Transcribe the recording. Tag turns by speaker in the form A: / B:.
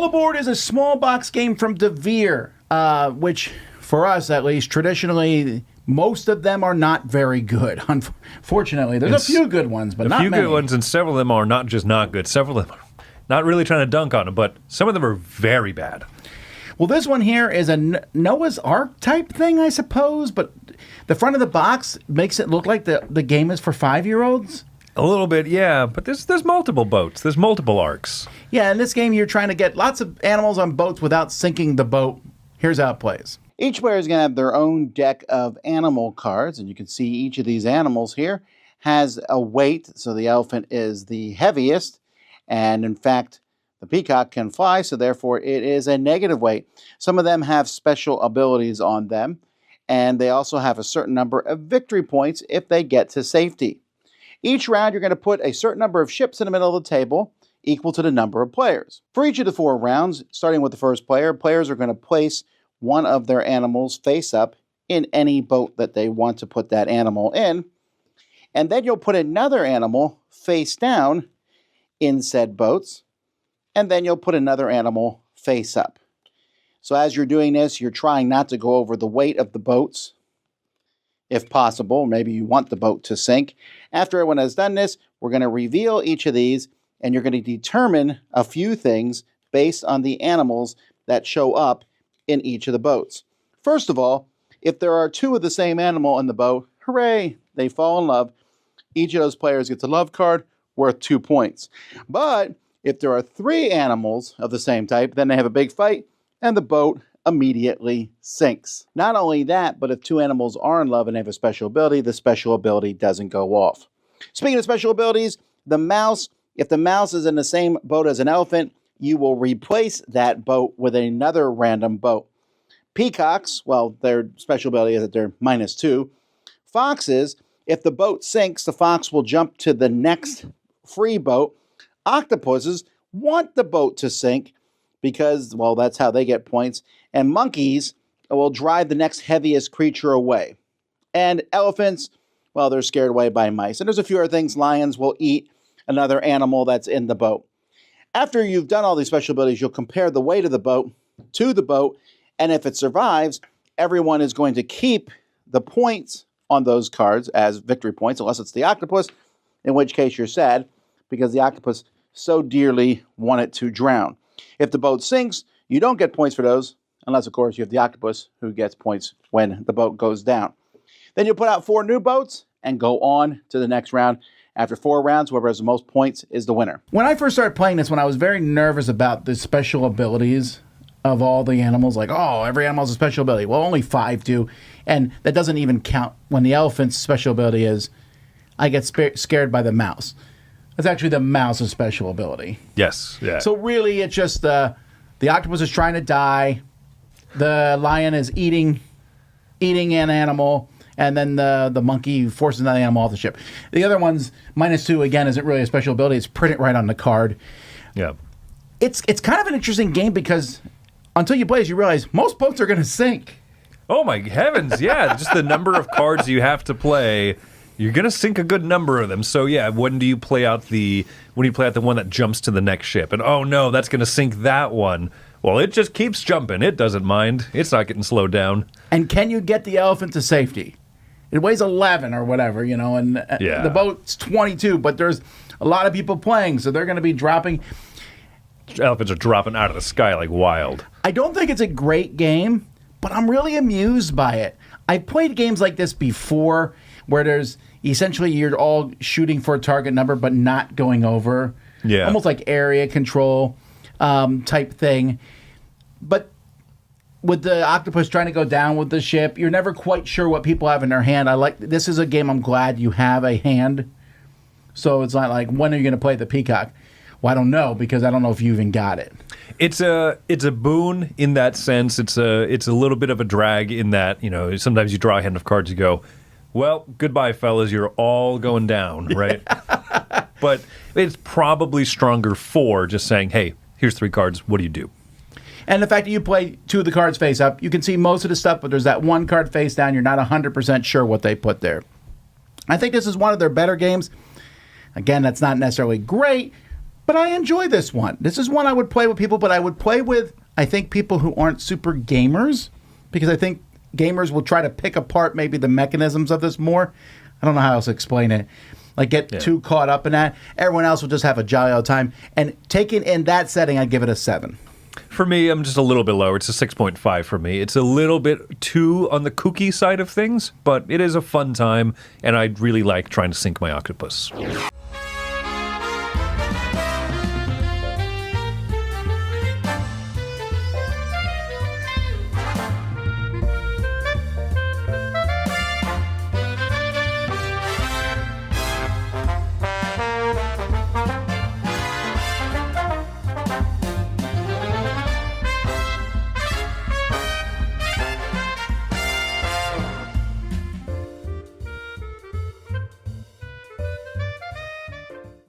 A: All Aboard is a small box game from Devere, which, for us at least, traditionally, most of them are not very good. Unfortunately, there's a few good ones, but not many.
B: A few good ones, and several of them are not just not good. Several of them are not really trying to dunk on them, but some of them are very bad.
A: Well, this one here is a Noah's Ark type thing, I suppose, but the front of the box makes it look like the game is for 5-year-olds.
B: A little bit, yeah, but there's multiple boats. There's multiple arcs.
A: Yeah, in this game, you're trying to get lots of animals on boats without sinking the boat. Here's how it plays. Each player is going to have their own deck of animal cards, and you can see each of these animals here has a weight, so the elephant is the heaviest, and in fact, the peacock can fly, so therefore it is a negative weight. Some of them have special abilities on them, and they also have a certain number of victory points if they get to safety. Each round, you're going to put a certain number of ships in the middle of the table, equal to the number of players. For each of the 4 rounds, starting with the first player, players are going to place one of their animals face up in any boat that they want to put that animal in, and then you'll put another animal face down in said boats, and then you'll put another animal face up. So as you're doing this, you're trying not to go over the weight of the boats, if possible. Maybe you want the boat to sink. After everyone has done this, we're going to reveal each of these, and you're going to determine a few things based on the animals that show up in each of the boats. First of all, if there are 2 of the same animal in the boat, hooray, they fall in love. Each of those players gets a love card worth 2 points. But if there are 3 animals of the same type, then they have a big fight, and the boat immediately sinks. Not only that, but if 2 animals are in love and have a special ability, the special ability doesn't go off. Speaking of special abilities, the mouse, if the mouse is in the same boat as an elephant, you will replace that boat with another random boat. Peacocks, well, their special ability is that they're -2. Foxes, if the boat sinks, the fox will jump to the next free boat. Octopuses want the boat to sink because, well, that's how they get points. And monkeys will drive the next heaviest creature away. And elephants, well, they're scared away by mice. And there's a few other things. Lions will eat another animal that's in the boat. After you've done all these special abilities, you'll compare the weight of the boat to the boat, and if it survives, everyone is going to keep the points on those cards as victory points, unless it's the octopus, in which case you're sad, because the octopus so dearly wanted to drown. If the boat sinks, you don't get points for those, unless, of course, you have the octopus who gets points when the boat goes down. Then you'll put out 4 new boats and go on to the next round. After 4 rounds, whoever has the most points is the winner. When I first started playing this one, I was very nervous about the special abilities of all the animals. Like, oh, every animal has a special ability. Well, only 5 do. And that doesn't even count when the elephant's special ability is, I get scared by the mouse. That's actually the mouse's special ability.
B: Yes, yeah.
A: So really, it's just the octopus is trying to die. The lion is eating an animal. And then the monkey forces that animal off the ship. The other one's -2, again, isn't really a special ability. It's printed right on the card.
B: Yeah.
A: It's kind of an interesting game because until you play it, you realize most boats are going to sink.
B: Oh, my heavens, yeah. Just the number of cards you have to play, you're going to sink a good number of them. So, yeah, when do you play out the one that jumps to the next ship? And, oh, no, that's going to sink that one. Well, it just keeps jumping. It doesn't mind. It's not getting slowed down. And
A: can you get the elephant to safety? It weighs 11 or whatever, and the boat's 22, but there's a lot of people playing, so they're going to be dropping.
B: Elephants are dropping out of the sky like wild.
A: I don't think it's a great game, but I'm really amused by it. I've played games like this before where there's essentially you're all shooting for a target number but not going over.
B: Yeah.
A: Almost like area control type thing. But with the octopus trying to go down with the ship, you're never quite sure what people have in their hand. This is a game I'm glad you have a hand. So it's not like, when are you going to play the peacock? Well, I don't know, because I don't know if you even got it.
B: It's a boon in that sense. It's a little bit of a drag in that, sometimes you draw a hand of cards, you go, well, goodbye, fellas, you're all going down, right? But it's probably stronger for just saying, hey, here's 3 cards, what do you do?
A: And the fact that you play 2 of the cards face up, you can see most of the stuff, but there's that 1 card face down. You're not 100% sure what they put there. I think this is one of their better games. Again, that's not necessarily great, But I enjoy this one. This is one I would play with people, but I would play with, I think, people who aren't super gamers, because I think gamers will try to pick apart maybe the mechanisms of this more. I don't know how else to explain it. Like, get too caught up in that. Everyone else will just have a jolly old time. And taken in that setting, I'd give it a 7.
B: For me, I'm just a little bit lower. It's a 6.5 for me. It's a little bit too on the kooky side of things, but it is a fun time, and I really like trying to sink my octopus.